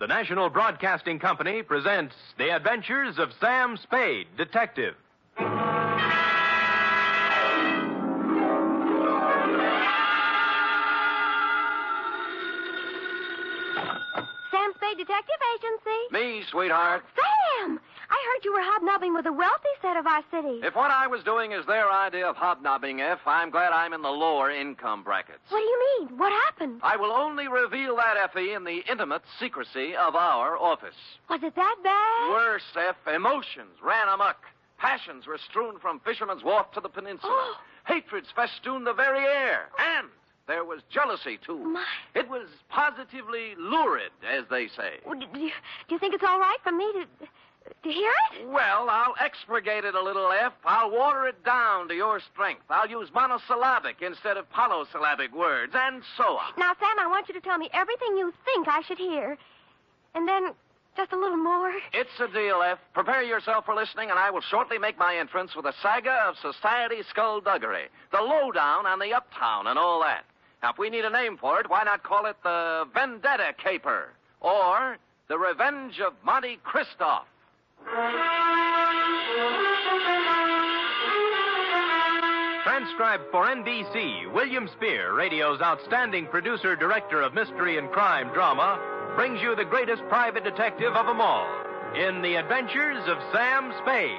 the National Broadcasting Company presents The Adventures of Sam Spade, Detective. Sam Spade Detective Agency. Me, sweetheart. Sam! I heard you were hobnobbing with the wealthy set of our city. If what I was doing is their idea of hobnobbing, I'm glad I'm in the lower income brackets. What do you mean? What happened? I will only reveal that, Effie, in the intimate secrecy of our office. Was it that bad? Worse, F, emotions ran amok. Passions were strewn from Fisherman's Wharf to the peninsula. Oh. Hatreds festooned the very air. And there was jealousy, too. My. It was positively lurid, as they say. Well, do you think it's all right for me to hear it? Well, I'll expurgate it a little, F. I'll water it down to your strength. I'll use monosyllabic instead of polysyllabic words, and so on. Now, Sam, I want you to tell me everything you think I should hear. And then just a little more. It's a deal, F. Prepare yourself for listening, and I will shortly make my entrance with a saga of society skullduggery, the lowdown on the uptown and all that. Now, if we need a name for it, why not call it the Vendetta Caper or the Revenge of Monte Christoph? Transcribed for NBC, William Spear, radio's outstanding producer-director of mystery and crime drama, brings you the greatest private detective of them all in The Adventures of Sam Spade.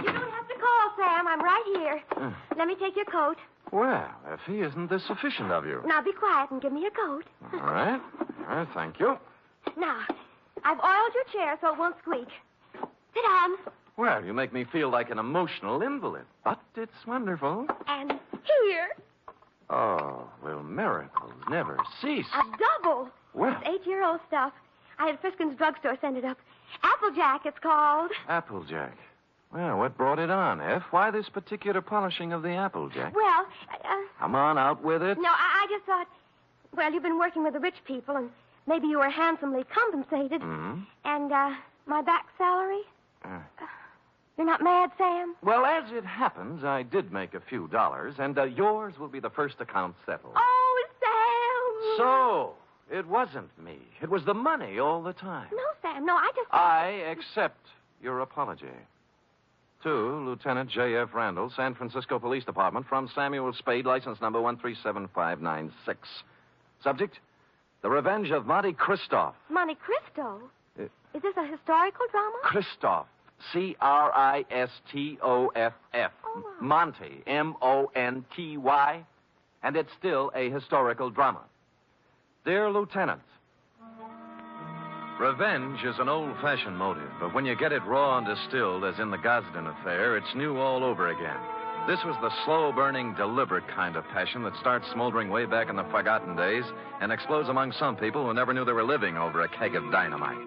You don't have to call, Sam. I'm right here. Let me take your coat. Well, Effie, isn't this sufficient of you? Now, be quiet and give me your coat. All right. Thank you. Now, I've oiled your chair so it won't squeak. Sit down. Well, you make me feel like an emotional invalid, but it's wonderful. And here, Oh, will miracles never cease? a double. Well, It's 8-year-old stuff. I had Friskin's drugstore send it up. Applejack, it's called. Applejack. Well, what brought it on, F? Why this particular polishing of the Applejack? Well, Come on, out with it. no, I just thought, well, you've been working with the rich people, and maybe you were handsomely compensated. Hmm? And, my back salary? You're not mad, Sam? Well, as it happens, I did make a few dollars, and yours will be the first account settled. Oh, Sam! So, it wasn't me. It was the money all the time. No, Sam, no, I just... I accept your apology. To Lieutenant J.F. Randall, San Francisco Police Department, from Samuel Spade, license number 137596. Subject, The Revenge of Monte Christoph. Monte Cristo? Is this a historical drama? Christoph. Christoff. Oh. Monty. Monty. And it's still a historical drama. Dear Lieutenant, revenge is an old-fashioned motive, but when you get it raw and distilled, as in the Gosden affair, it's new all over again. This was the slow-burning, deliberate kind of passion that starts smoldering way back in the forgotten days and explodes among some people who never knew they were living over a keg of dynamite.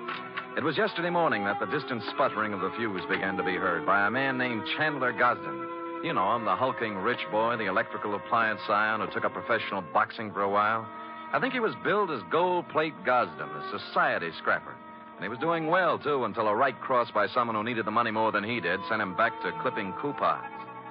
It was yesterday morning that the distant sputtering of the fuse began to be heard by a man named Chandler Gosden. You know him, the hulking rich boy, the electrical appliance scion who took up professional boxing for a while. I think he was billed as Gold Plate Gosden, a society scrapper. And he was doing well, too, until a right cross by someone who needed the money more than he did sent him back to clipping coupons.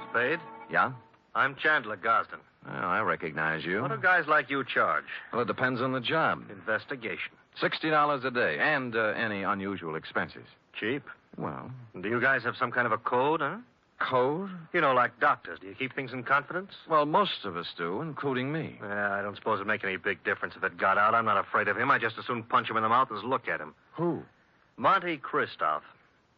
Spade? Yeah? I'm Chandler Gosden. Well, I recognize you. What do guys like you charge? Well, it depends on the job. Investigation. $60 a day, and any unusual expenses. Cheap. Well, Do you guys have some kind of a code, huh? code? You know, like doctors. Do you keep things in confidence? Well, most of us do, including me. I don't suppose it'd make any big difference if it got out. I'm not afraid of him. I just as soon punch him in the mouth as look at him. Who? Monte Christoph.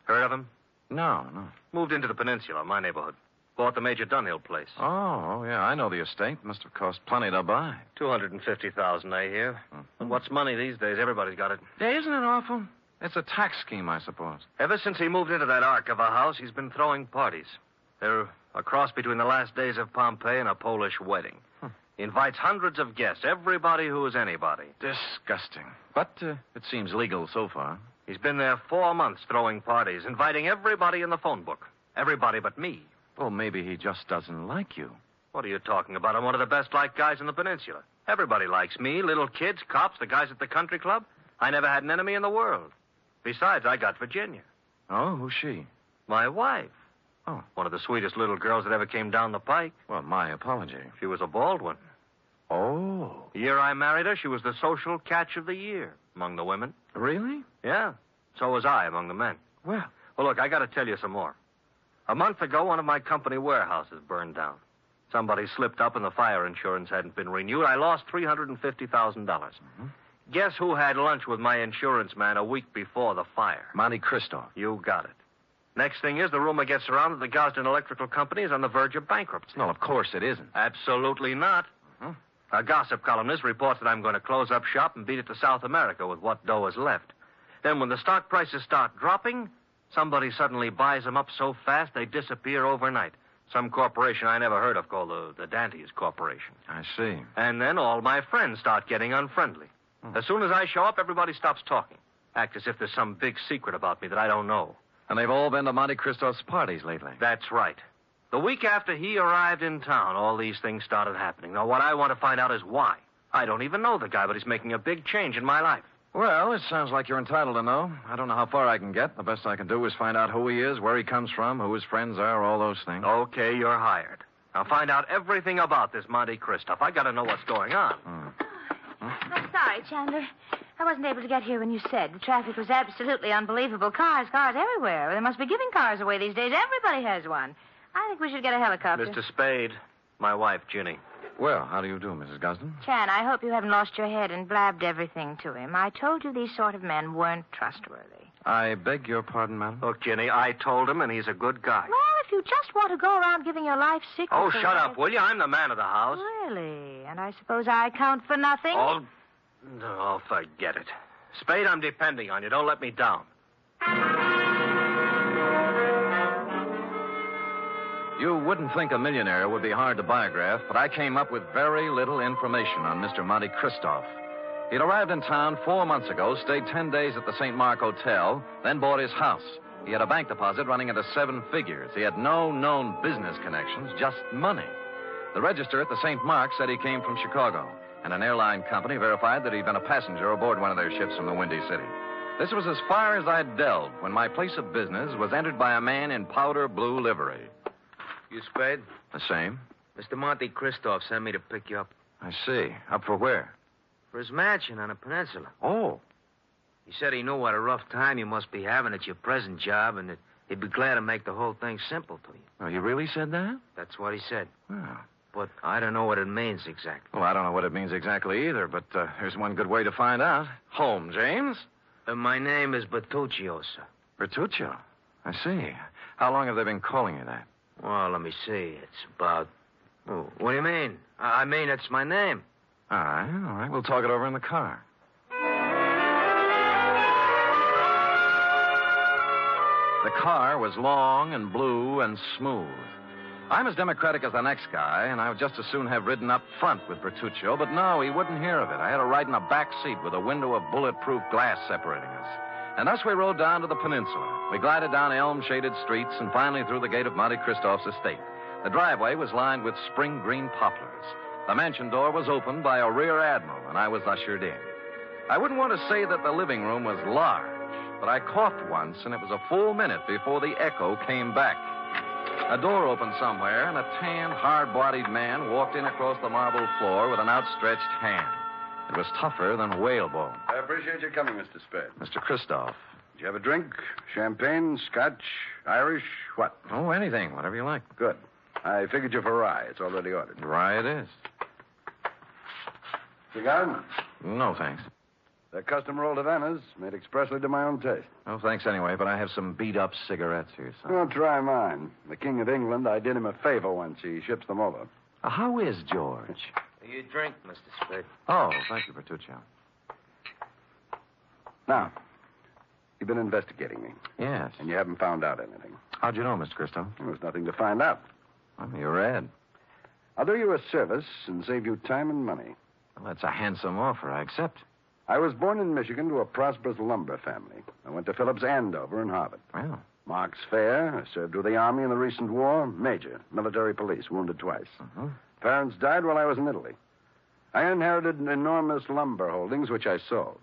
Heard of him? No. Moved into the peninsula, my neighborhood. Bought the Major Dunhill place. Oh, yeah, I know the estate. Must have cost plenty to buy. $250,000, I hear. But what's money these days? Everybody's got it. Yeah, isn't it awful? It's a tax scheme, I suppose. Ever since he moved into that ark of a house, he's been throwing parties. They're a cross between the last days of Pompeii and a Polish wedding. He invites hundreds of guests, everybody who is anybody. Disgusting. But it seems legal so far. He's been there 4 months throwing parties, inviting everybody in the phone book. Everybody but me. Well, maybe he just doesn't like you. What are you talking about? I'm one of the best-liked guys in the peninsula. Everybody likes me, little kids, cops, the guys at the country club. I never had an enemy in the world. Besides, I got Virginia. Oh, who's she? My wife. Oh. One of the sweetest little girls that ever came down the pike. Well, my apology. She was a bald one. Oh. year I married her, she was the social catch of the year among the women. Really? Yeah. So was I among the men. Well, Well, look, I got to tell you some more. A month ago, one of my company warehouses burned down. Somebody slipped up and the fire insurance hadn't been renewed. I lost $350,000. Guess who had lunch with my insurance man a week before the fire? Monte Cristo. You got it. Next thing is, the rumor gets around that the Gosden Electrical Company is on the verge of bankruptcy. No, of course it isn't. Absolutely not. A gossip columnist reports that I'm going to close up shop and beat it to South America with what dough is left. Then when the stock prices start dropping, somebody suddenly buys them up so fast they disappear overnight. Some corporation I never heard of called the Dantes Corporation. I see. And then all my friends start getting unfriendly. As soon as I show up, everybody stops talking. Act as if there's some big secret about me that I don't know. And they've all been to Monte Cristo's parties lately. That's right. The week after he arrived in town, all these things started happening. Now, what I want to find out is why. I don't even know the guy, but he's making a big change in my life. Well, it sounds like you're entitled to know. I don't know how far I can get. The best I can do is find out who he is, where he comes from, who his friends are, all those things. Okay, you're hired. Now, find out everything about this Monte Cristo. I got to know what's going on. I'm sorry, Chandler. I wasn't able to get here when you said. The traffic was absolutely unbelievable. Cars everywhere. They must be giving cars away these days. Everybody has one. I think we should get a helicopter. Mr. Spade, my wife, Ginny. Well, how do you do, Mrs. Gosden? Chan, I hope you haven't lost your head and blabbed everything to him. I told you these sort of men weren't trustworthy. I beg your pardon, madam? Look, Ginny, I told him, and he's a good guy. Well, if you just want to go around giving your life secrets... Oh, shut up, will you? I'm the man of the house. Really? And I suppose I count for nothing? Oh, no, forget it. Spade, I'm depending on you. Don't let me down. You wouldn't think a millionaire would be hard to biograph, but I came up with very little information on Mr. Monte Cristo. He'd arrived in town 4 months ago, stayed 10 days at the St. Mark Hotel, then bought his house. He had a bank deposit running into 7 figures. He had no known business connections, just money. The register at the St. Mark said he came from Chicago, and an airline company verified that he'd been a passenger aboard one of their ships from the Windy City. This was as far as I'd delved when my place of business was entered by a man in powder blue livery. You Spade? The same. Mr. Monte Cristo sent me to pick you up. I see. Up for where? For his mansion on the peninsula. Oh. He said he knew what a rough time you must be having at your present job and that he'd be glad to make the whole thing simple to you. Oh, he really said that? That's what he said. Oh. But I don't know what it means exactly. Well, I don't know what it means exactly either, but there's one good way to find out. Home, James? My name is Bertuccio, sir. Bertuccio. I see. How long have they been calling you that? Well, let me see. It's about... Oh, what do you mean? I mean, it's my name. All right. We'll talk it over in the car. The car was long and blue and smooth. I'm as democratic as the next guy, and I would just as soon have ridden up front with Bertuccio, but no, he wouldn't hear of it. I had to ride in a back seat with a window of bulletproof glass separating us. And thus we rode down to the peninsula. We glided down elm-shaded streets and finally through the gate of Monte Cristo's estate. The driveway was lined with spring green poplars. The mansion door was opened by a rear admiral, and I was ushered in. I wouldn't want to say that the living room was large, but I coughed once, and it was a full minute before the echo came back. A door opened somewhere, and a tan, hard-bodied man walked in across the marble floor with an outstretched hand. It was tougher than whalebone. I appreciate your coming, Mr. Spade. Mr. Christoph. Did you have a drink? Champagne, Scotch, Irish, what? Oh, anything, whatever you like. Good. I figured you for rye. It's already ordered. Rye it is. Cigar? No, thanks. They're custom rolled Havanas, made expressly to my own taste. Oh, thanks anyway, but I have some beat-up cigarettes here, son. Well, try mine. The King of England, I did him a favor once. He ships them over. How is George? You drink, Mr. Spade. Oh, thank you, Bertuccio. Now, you've been investigating me, Yes. and you haven't found out anything. How'd you know, Mr. Cristo? There was nothing to find out. Well, you read. I'll do you a service and save you time and money. Well, that's a handsome offer. I accept. I was born in Michigan to a prosperous lumber family. I went to Phillips Andover and Harvard. Well, Mark's fair. I served with the Army in the recent war. Major, military police, wounded twice. Parents died while I was in Italy. I inherited enormous lumber holdings, which I sold.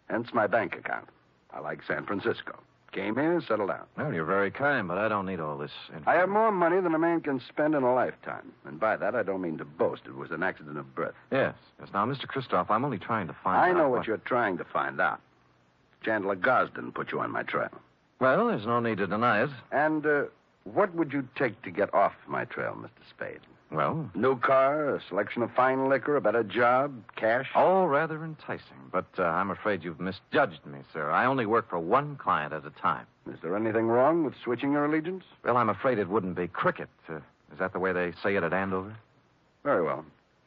Hence my bank account. I like San Francisco. Came here, settled down. Well, you're very kind, but I don't need all this I have more money than a man can spend in a lifetime. And by that, I don't mean to boast. It was an accident of birth. Yes. Now, Mr. Christoph, I'm only trying to find out. I know what you're trying to find out. Chandler Gosden put you on my trail. Well, there's no need to deny it. And what would you take to get off my trail, Mr. Spade? Well, New car, a selection of fine liquor, a better job, cash? all rather enticing, but I'm afraid you've misjudged me, sir. I only work for one client at a time. Is there anything wrong with switching your allegiance? Well, I'm afraid it wouldn't be cricket. Is that the way they say it at Andover? Very well.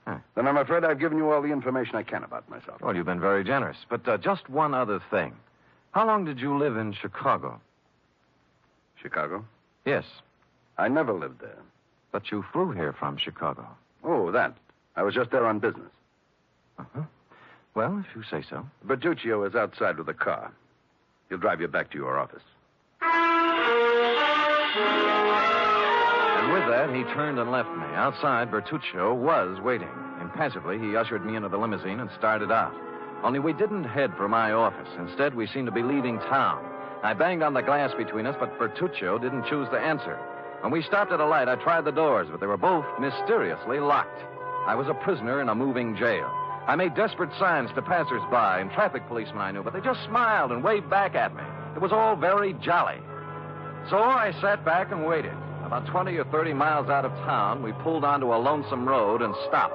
Huh. Then I'm afraid I've given you all the information I can about myself. Well, you've been very generous. But just one other thing. How long did you live in Chicago? Chicago? Yes, I never lived there. but you flew here from Chicago. Oh, that. I was just there on business. Uh-huh. Well, if you say so. Bertuccio is outside with a car. He'll drive you back to your office. And with that, he turned and left me. Outside, Bertuccio was waiting. Impassively, he ushered me into the limousine and started out. Only we didn't head for my office. Instead, we seemed to be leaving town. I banged on the glass between us, but Bertuccio didn't choose to answer. When we stopped at a light, I tried the doors, but they were both mysteriously locked. I was a prisoner in a moving jail. I made desperate signs to passers-by and traffic policemen I knew, but they just smiled and waved back at me. It was all very jolly. So I sat back and waited. About 20 or 30 miles out of town, we pulled onto a lonesome road and stopped.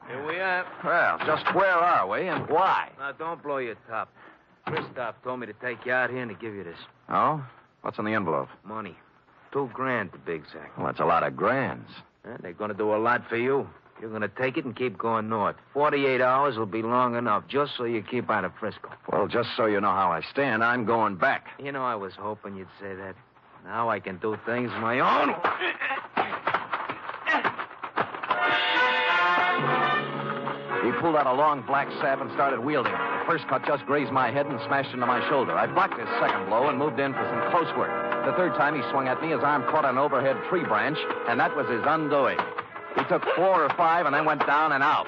Here we are. Well, just where are we and why? Now, don't blow your top. Christoph told me to take you out here and to give you this Oh? What's in the envelope? money. $2,000 to be exact. Well, that's a lot of grands. They're going to do a lot for you. You're going to take it and keep going north. 48 hours will be long enough, just so you keep out of Frisco. Well, just so you know how I stand, I'm going back. You know, I was hoping you'd say that. Now I can do things my own. He pulled out a long black sap and started wielding it. The first cut just grazed my head and smashed into my shoulder. I blocked his second blow and moved in for some close work. The third time he swung at me, his arm caught an overhead tree branch, and that was his undoing. He took 4 or 5 and then went down and out.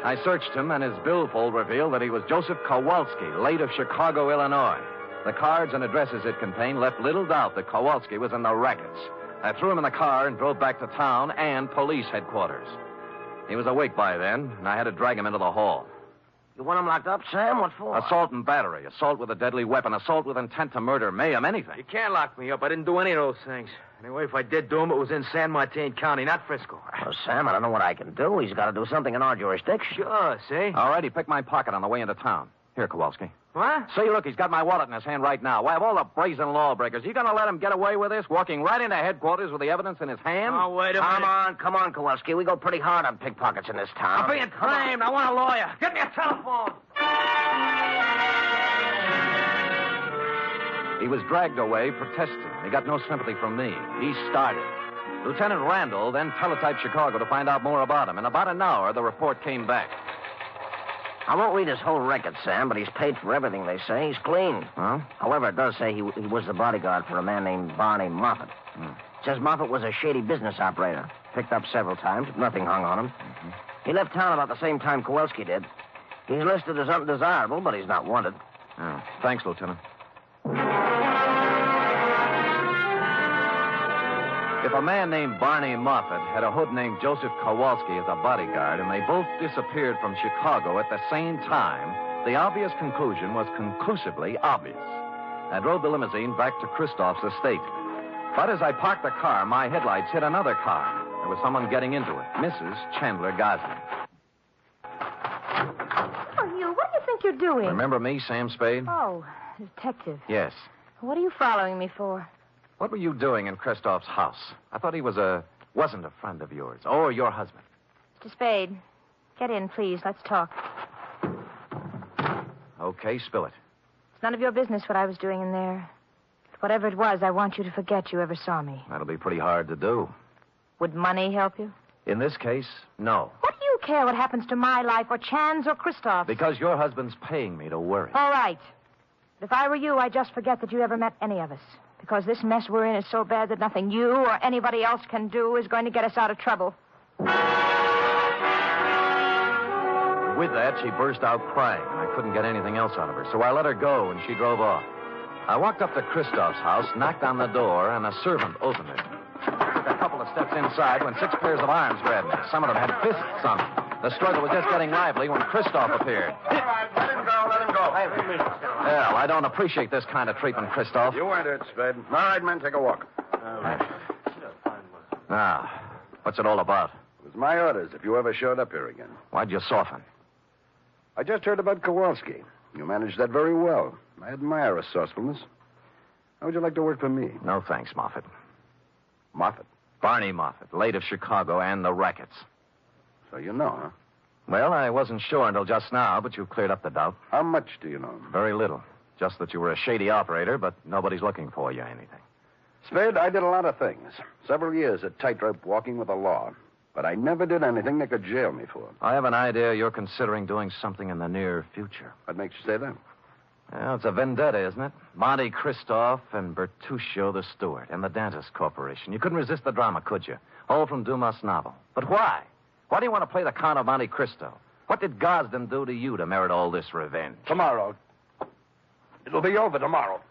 I searched him, and his billfold revealed that he was Joseph Kowalski, late of Chicago, Illinois. The cards and addresses it contained left little doubt that Kowalski was in the rackets. I threw him in the car and drove back to town and police headquarters. He was awake by then, and I had to drag him into the hall. You want him locked up, Sam? What for? Assault and battery, assault with a deadly weapon, assault with intent to murder, mayhem, anything. You can't lock me up. I didn't do any of those things. Anyway, if I did do them, it was in San Martin County, not Frisco. Well, Sam, I don't know what I can do. He's got to do something in our jurisdiction. Sure, see? All right, he picked my pocket on the way into town. Here, Kowalski. What? See, look, he's got my wallet in his hand right now. Why, of all the brazen lawbreakers, you going to let him get away with this, walking right into headquarters with the evidence in his hand? Oh, wait a minute. Come on, Kowalski. We go pretty hard on pickpockets in this town. I'm being framed. I want a lawyer. Get me a telephone. He was dragged away, protesting. He got no sympathy from me. He started. Lieutenant Randall then teletyped Chicago to find out more about him. In about an hour, the report came back. I won't read his whole record, Sam, but he's paid for everything, they say. He's clean. Huh? However, it does say he was the bodyguard for a man named Barney Moffat. Says Moffat was a shady business operator. Picked up several times. Nothing hung on him. He left town about the same time Kowalski did. He's listed as undesirable, but he's not wanted. Oh, thanks, Lieutenant. If a man named Barney Moffat had a hood named Joseph Kowalski as a bodyguard, and they both disappeared from Chicago at the same time, the obvious conclusion was conclusively obvious. I drove the limousine back to Christoph's estate. But as I parked the car, my headlights hit another car. There was someone getting into it, Mrs. Chandler Gosden. Oh, you, what do you think you're doing? Remember me, Sam Spade? Oh, detective. Yes. What are you following me for? What were you doing in Christoph's house? I thought he wasn't a friend of yours, or your husband. Mr. Spade, get in, please. Let's talk. Okay, spill it. It's none of your business what I was doing in there. But whatever it was, I want you to forget you ever saw me. That'll be pretty hard to do. Would money help you? In this case, no. What do you care what happens to my life or Chan's or Christoph's? Because your husband's paying me to worry. All right. But if I were you, I'd just forget that you ever met any of us. Because this mess we're in is so bad that nothing you or anybody else can do is going to get us out of trouble. with that, she burst out crying, and I couldn't get anything else out of her, so I let her go, and she drove off. I walked up to Christoph's house, knocked on the door, and a servant opened it. Took a couple of steps inside when 6 pairs of arms grabbed me. Some of them had fists on them. The struggle was just getting lively when Christoph appeared. All right, let him go, let him go. Well, I don't appreciate this kind of treatment, Christoph. You weren't hurt, Spade. All right, men, take a walk. Now, what's it all about? It was my orders if you ever showed up here again. Why'd you soften? I just heard about Kowalski. You managed that very well. I admire resourcefulness. How would you like to work for me? No thanks, Moffat. Moffat. Barney Moffat, late of Chicago and the rackets. So you know, huh? Well, I wasn't sure until just now, but you've cleared up the doubt. How much do you know? Very little. Just that you were a shady operator, but nobody's looking for you or anything. Spade, I did a lot of things. Several years at tightrope walking with the law. But I never did anything they could jail me for. I have an idea you're considering doing something in the near future. What makes you say that? Well, it's a vendetta, isn't it? Monte Christoph and Bertuccio the Steward and the Dantas Corporation. You couldn't resist the drama, could you? All from Dumas' novel. But why? Why do you want to play the Count of Monte Cristo? What did Gosden do to you to merit all this revenge? Tomorrow. It'll be over tomorrow.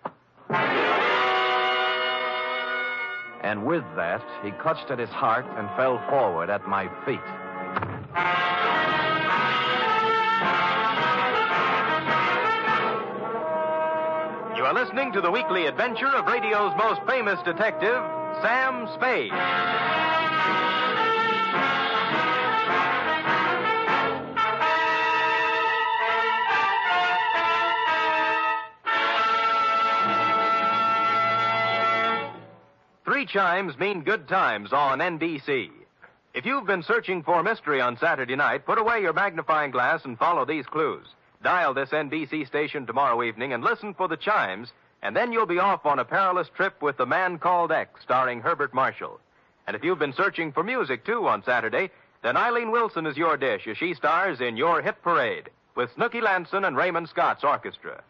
And with that, he clutched at his heart and fell forward at my feet. You are listening to the weekly adventure of radio's most famous detective, Sam Spade. Three chimes mean good times on NBC. If you've been searching for mystery on Saturday night, put away your magnifying glass and follow these clues. Dial this NBC station tomorrow evening and listen for the chimes, and then you'll be off on a perilous trip with The Man Called X, starring Herbert Marshall. And if you've been searching for music, too, on Saturday, then Eileen Wilson is your dish as she stars in Your Hit Parade with Snooky Lanson and Raymond Scott's orchestra.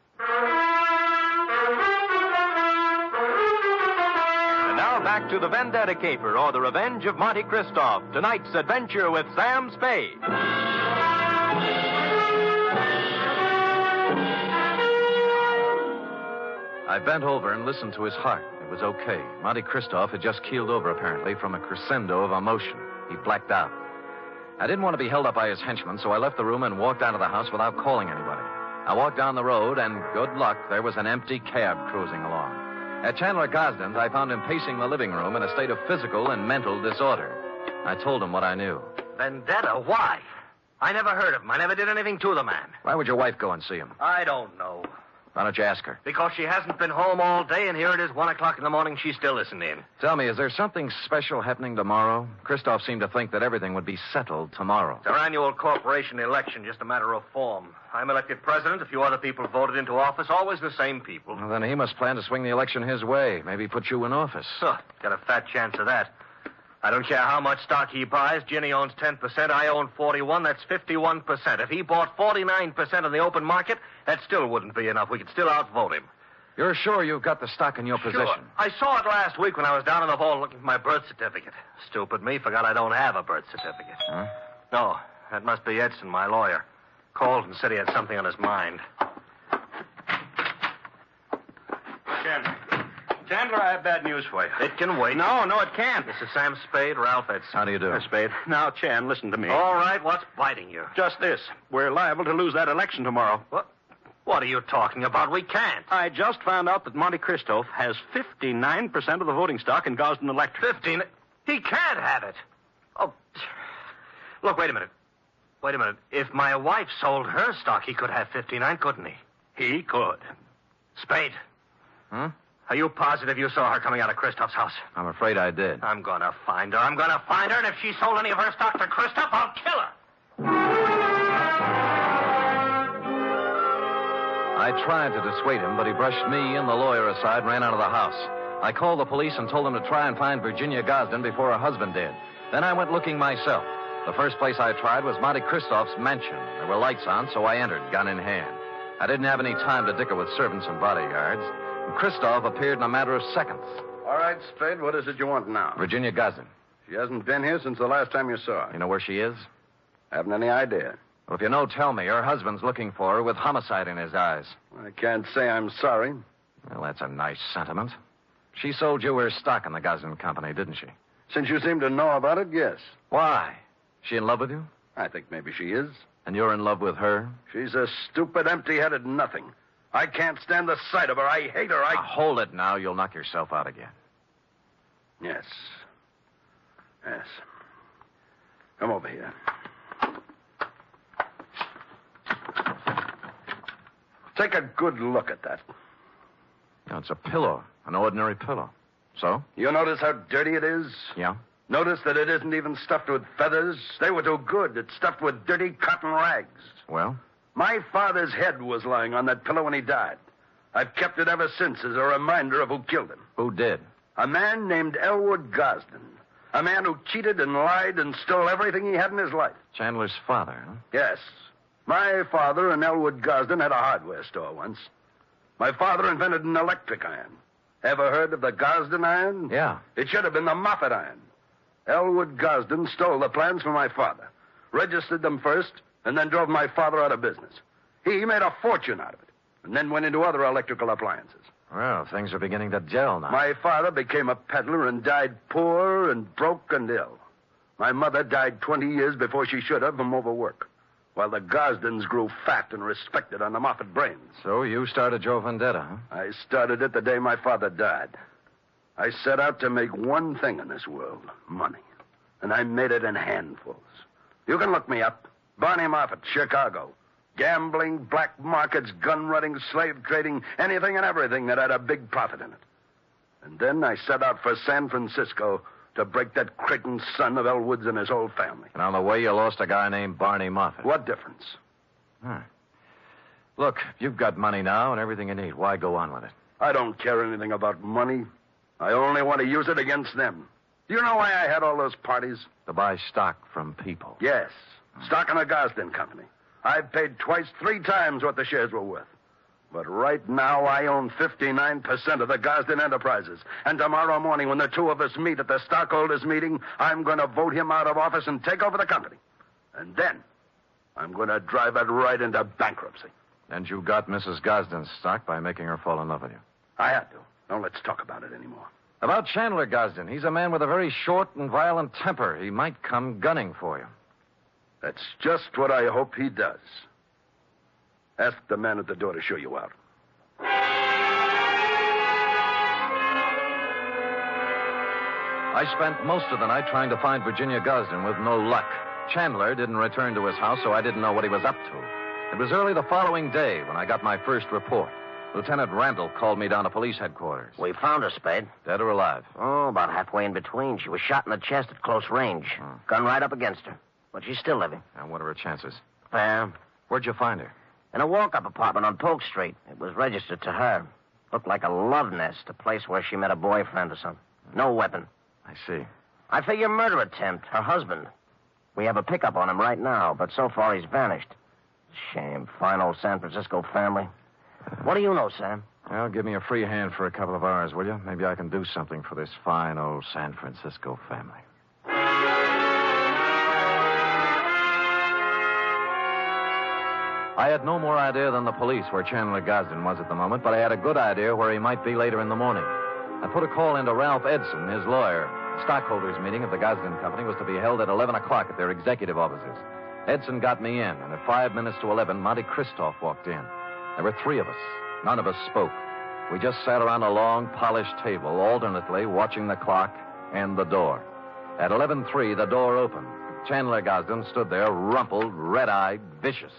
And now back to the Vendetta Caper, or The Revenge of Monte Christoph, tonight's adventure with Sam Spade. I bent over and listened to his heart. It was okay. Monte Christoph had just keeled over, apparently, from a crescendo of emotion. He blacked out. I didn't want to be held up by his henchmen, so I left the room and walked out of the house without calling anybody. I walked down the road, and good luck, there was an empty cab cruising along. At Chandler Gosden's, I found him pacing the living room in a state of physical and mental disorder. I told him what I knew. Vendetta? Why? I never heard of him. I never did anything to the man. Why would your wife go and see him? I don't know. Why don't you ask her? Because she hasn't been home all day, and here it is 1 o'clock in the morning. She still isn't in. Tell me, is there something special happening tomorrow? Christoph seemed to think that everything would be settled tomorrow. It's our annual corporation election, just a matter of form. I'm elected president. A few other people voted into office, always the same people. Well, then he must plan to swing the election his way. Maybe put you in office. Huh, got a fat chance of that. I don't care how much stock he buys. Ginny owns 10%. I own 41. That's 51%. If he bought 49% in the open market, that still wouldn't be enough. We could still outvote him. You're sure you've got the stock in your possession? Sure. I saw it last week when I was down in the vault looking for my birth certificate. Stupid me. Forgot I don't have a birth certificate. Huh? No, that must be Edson, my lawyer. Called and said he had something on his mind. Chandler, I have bad news for you. It can wait. No, it can't. This is Sam Spade, Ralph Edson. How do you do? Spade. Now, Chan, listen to me. All right, what's biting you? Just this. We're liable to lose that election tomorrow. What are you talking about? We can't. I just found out that Monte Christoph has 59% of the voting stock in Gosden Electric. 15? He can't have it. Oh, look, wait a minute. If my wife sold her stock, he could have 59, couldn't he? He could. Spade. Huh? Are you positive you saw her coming out of Christoph's house? I'm afraid I did. I'm gonna find her. And if she sold any of her stock to Christoph, I'll kill her. I tried to dissuade him, but he brushed me and the lawyer aside and ran out of the house. I called the police and told them to try and find Virginia Gosden before her husband did. Then I went looking myself. The first place I tried was Monte Christoph's mansion. There were lights on, so I entered, gun in hand. I didn't have any time to dicker with servants and bodyguards. And Christoph appeared in a matter of seconds. All right, Spade, what is it you want now? Virginia Gosden. She hasn't been here since the last time you saw her. You know where she is? Haven't any idea. Well, if you know, tell me. Her husband's looking for her with homicide in his eyes. I can't say I'm sorry. Well, that's a nice sentiment. She sold you her stock in the Gosden Company, didn't she? Since you seem to know about it, yes. Why? She in love with you? I think maybe she is. And you're in love with her? She's a stupid, empty-headed nothing. I can't stand the sight of her. I hate her. Now, hold it now. You'll knock yourself out again. Yes. Yes. Come over here. Take a good look at that. No, it's a pillow. An ordinary pillow. So? You notice how dirty it is? Yeah. Notice that it isn't even stuffed with feathers. They were too good. It's stuffed with dirty cotton rags. Well? My father's head was lying on that pillow when he died. I've kept it ever since as a reminder of who killed him. Who did? A man named Elwood Gosden. A man who cheated and lied and stole everything he had in his life. Chandler's father, huh? Yes. My father and Elwood Gosden had a hardware store once. My father invented an electric iron. Ever heard of the Gosden iron? Yeah. It should have been the Moffat iron. Elwood Gosden stole the plans from my father, registered them first, and then drove my father out of business. He made a fortune out of it, and then went into other electrical appliances. Well, things are beginning to gel now. My father became a peddler and died poor and broke and ill. My mother died 20 years before she should have from overwork, while the Gosdens grew fat and respected on the Moffat brains. So you started your vendetta, huh? I started it the day my father died. I set out to make one thing in this world, money. And I made it in handfuls. You can look me up. Barney Moffat, Chicago. Gambling, black markets, gun running, slave trading, anything and everything that had a big profit in it. And then I set out for San Francisco to break that Creighton son of Elwood's and his whole family. And on the way, you lost a guy named Barney Moffat. What difference? Huh. Look, you've got money now and everything you need. Why go on with it? I don't care anything about money. I only want to use it against them. Do you know why I had all those parties? To buy stock from people. Yes. Stock in the Gosden Company. I've paid twice, 3 times what the shares were worth. But right now, I own 59% of the Gosden Enterprises. And tomorrow morning, when the two of us meet at the stockholders' meeting, I'm going to vote him out of office and take over the company. And then, I'm going to drive it right into bankruptcy. And you got Mrs. Gosden's stock by making her fall in love with you. I had to. Now, let's talk about it anymore. About Chandler Gosden. He's a man with a very short and violent temper. He might come gunning for you. That's just what I hope he does. Ask the man at the door to show you out. I spent most of the night trying to find Virginia Gosden with no luck. Chandler didn't return to his house, so I didn't know what he was up to. It was early the following day when I got my first report. Lieutenant Randall called me down to police headquarters. We found her, Spade. Dead or alive? Oh, about halfway in between. She was shot in the chest at close range. Gun right up against her. But she's still living. And what are her chances? Fair. Where'd you find her? In a walk-up apartment on Polk Street. It was registered to her. Looked like a love nest, a place where she met a boyfriend or something. No weapon. I see. I figure murder attempt, her husband. We have a pickup on him right now, but so far he's vanished. Shame. Fine old San Francisco family. What do you know, Sam? Well, give me a free hand for a couple of hours, will you? Maybe I can do something for this fine old San Francisco family. I had no more idea than the police where Chandler Gosden was at the moment, but I had a good idea where he might be later in the morning. I put a call into Ralph Edson, his lawyer. The stockholders' meeting of the Gosden Company was to be held at 11 o'clock at their executive offices. Edson got me in, and at 5 minutes to 11, Monty Christoph walked in. There were 3 of us. None of us spoke. We just sat around a long, polished table, alternately watching the clock and the door. At 11:03, the door opened. Chandler Gosden stood there, rumpled, red-eyed, vicious.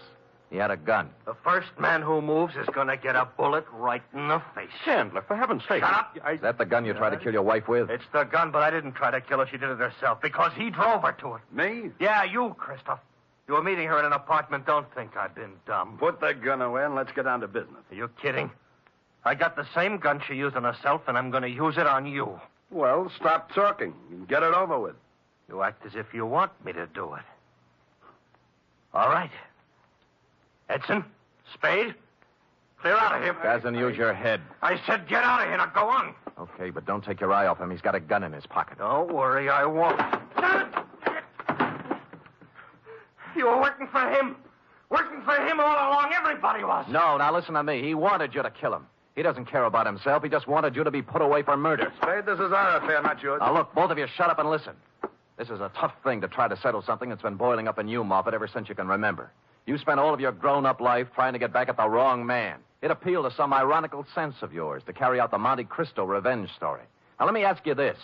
He had a gun. The first man who moves is going to get a bullet right in the face. Chandler, for heaven's sake. Shut up. Is that the gun you tried to kill your wife with? It's the gun, but I didn't try to kill her. She did it herself because he drove her to it. Me? Yeah, you, Christoph. You were meeting her in an apartment. Don't think I've been dumb. Put the gun away and let's get down to business. Are you kidding? I got the same gun she used on herself, and I'm going to use it on you. Well, stop talking and get it over with. You act as if you want me to do it. All right. Edson, Spade, clear out of here. Gosden, use your head. I said get out of here. Now go on. Okay, but don't take your eye off him. He's got a gun in his pocket. Don't worry, I won't. You were working for him. Working for him all along, everybody was. No, now listen to me. He wanted you to kill him. He doesn't care about himself. He just wanted you to be put away for murder. Spade, this is our affair, not yours. Now, look, both of you shut up and listen. This is a tough thing to try to settle something that's been boiling up in you, Moffat, ever since you can remember. You spent all of your grown-up life trying to get back at the wrong man. It appealed to some ironical sense of yours to carry out the Monte Cristo revenge story. Now, let me ask you this.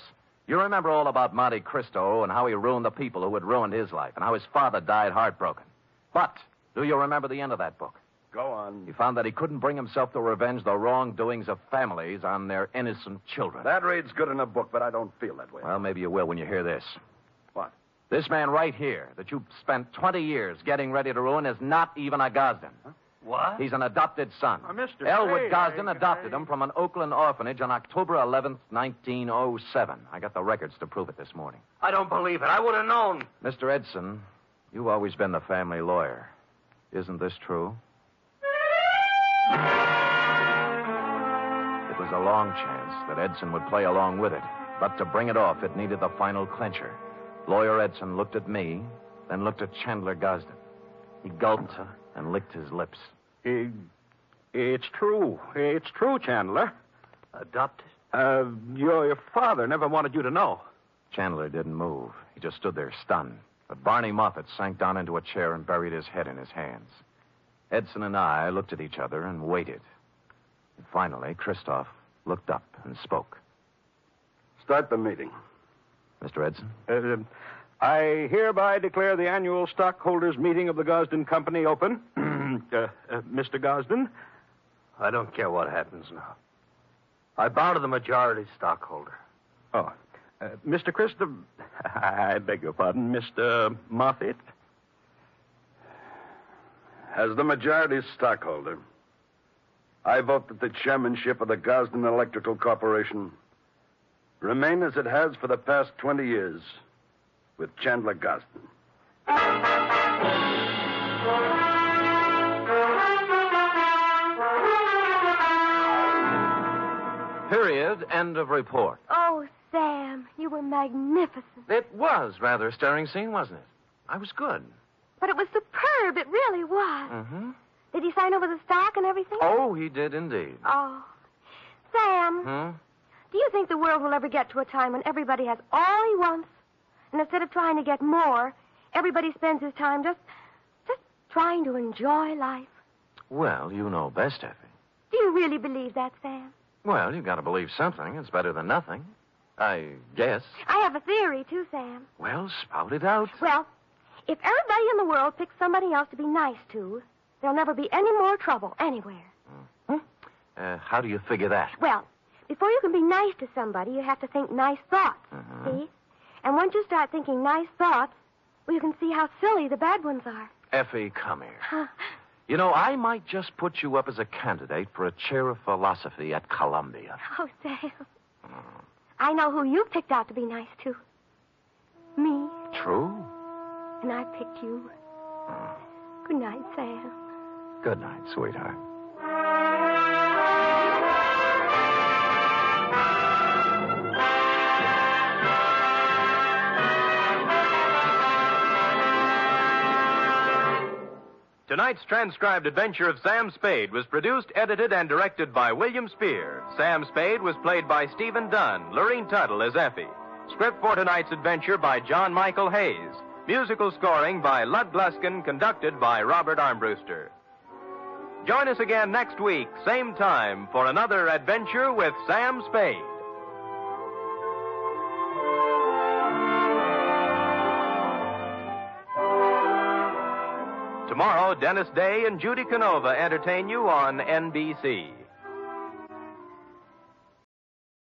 You remember all about Monte Cristo and how he ruined the people who had ruined his life and how his father died heartbroken. But do you remember the end of that book? Go on. He found that he couldn't bring himself to revenge the wrongdoings of families on their innocent children. That reads good in a book, but I don't feel that way. Well, maybe you will when you hear this. What? This man right here that you spent 20 years getting ready to ruin is not even a Gosden. Huh? What? He's an adopted son. Mr. Elwood Spade, Gosden adopted him from an Oakland orphanage on October 11th, 1907. I got the records to prove it this morning. I don't believe it. I would have known. Mr. Edson, you've always been the family lawyer. Isn't this true? It was a long chance that Edson would play along with it. But to bring it off, it needed the final clincher. Lawyer Edson looked at me, then looked at Chandler Gosden. He gulped and licked his lips. It's true. It's true, Chandler. Adopted? Your father never wanted you to know. Chandler didn't move. He just stood there stunned. But Barney Moffat sank down into a chair and buried his head in his hands. Edson and I looked at each other and waited. And finally, Christoph looked up and spoke. Start the meeting. Mr. Edson? I hereby declare the annual stockholders' meeting of the Gosden Company open. Mr. Gosden? I don't care what happens now. I bow to the majority stockholder. Oh. Mr. Christopher... I beg your pardon, Mr. Moffat? As the majority stockholder, I vote that the chairmanship of the Gosden Electrical Corporation remain as it has for the past 20 years with Chandler Gosden. Period. End of report. Oh, Sam, you were magnificent. It was rather a stirring scene, wasn't it? I was good. But it was superb. It really was. Mm-hmm. Did he sign over the stock and everything? Oh, he did indeed. Oh. Sam, do you think the world will ever get to a time when everybody has all he wants? And instead of trying to get more, everybody spends his time just trying to enjoy life? Well, you know best, Effie. Do you really believe that, Sam? Well, you've got to believe something. It's better than nothing. I guess. I have a theory, too, Sam. Well, spout it out. Well, if everybody in the world picks somebody else to be nice to, there'll never be any more trouble anywhere. How do you figure that? Well, before you can be nice to somebody, you have to think nice thoughts, see? And once you start thinking nice thoughts, well, you can see how silly the bad ones are. Effie, come here. You know, I might just put you up as a candidate for a chair of philosophy at Columbia. Oh, Sam. I know who you picked out to be nice to. Me. True. And I picked you. Good night, Sam. Good night, sweetheart. Tonight's transcribed adventure of Sam Spade was produced, edited, and directed by William Spear. Sam Spade was played by Stephen Dunn, Lorene Tuttle as Effie. Script for tonight's adventure by John Michael Hayes. Musical scoring by Lud Gluskin, conducted by Robert Armbruster. Join us again next week, same time, for another adventure with Sam Spade. Tomorrow, Dennis Day and Judy Canova entertain you on NBC.